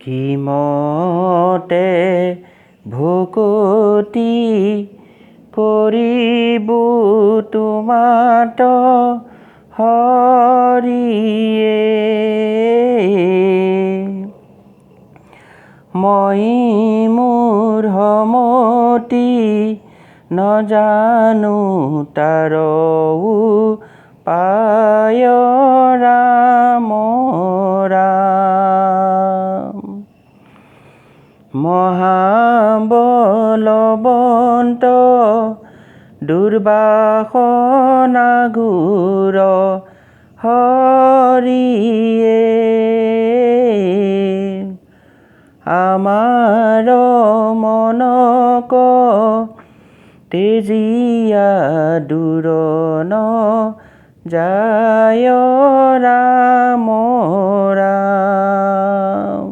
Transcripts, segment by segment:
কিমতে ভকতি কৰিবু তোমাত হৰিয়ে মই মোৰ সমতি নজানো তাৰো পায় ৰাম ৰাম মহাবলৱন্ত দুৰ্বাসনা ঘোৰ হৰিয়ে আমাৰ মনক তেজিয়া দূৰন যায় ৰাম ৰাম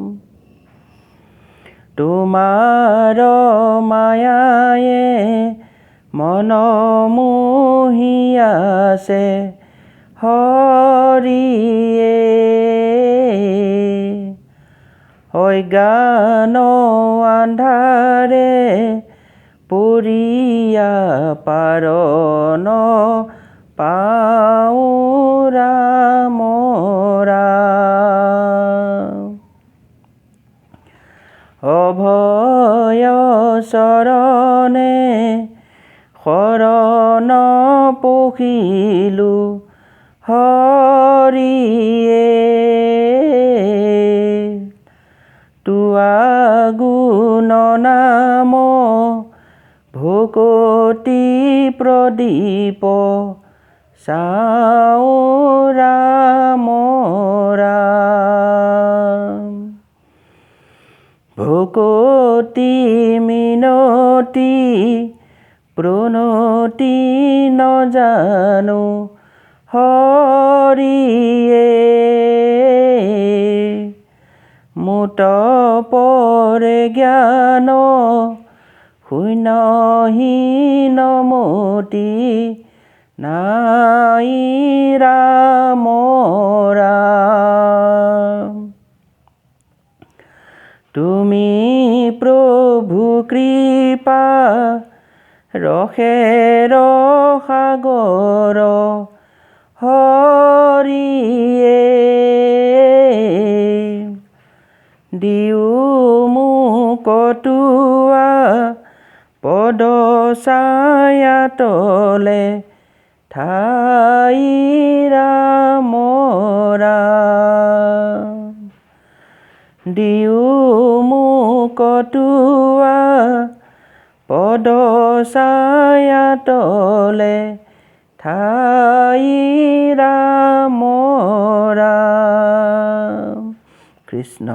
তোমাৰ মায়ায়ে মন মোহি আছে হৰিয়ে অজ্ঞান আন্ধাৰে পৰিয়া পাৰন পাওঁ ৰাম ৰাম অভয় চৰণে শৰণ পখিলো হৰিয়ে তোৱা গুণ নাম ভকতি প্ৰদীপ চাওঁ ৰাম ৰাম ভকতি মিনতি প্ৰণতি নজানো হৰিয়ে মুত পৰে জ্ঞান শূন্যহীন মতি নাই ৰাম ৰাম তুমি প্ৰভু কৃপা ৰসেৰ সাগৰ হৰিয়ে দিও মোক তোৱা পদ ছায়া তলে ঠাই ৰাম ৰাম দিও মোক তোৱা পদ ছায়া তলে ঠাই ৰাম ৰাম কৃষ্ণ।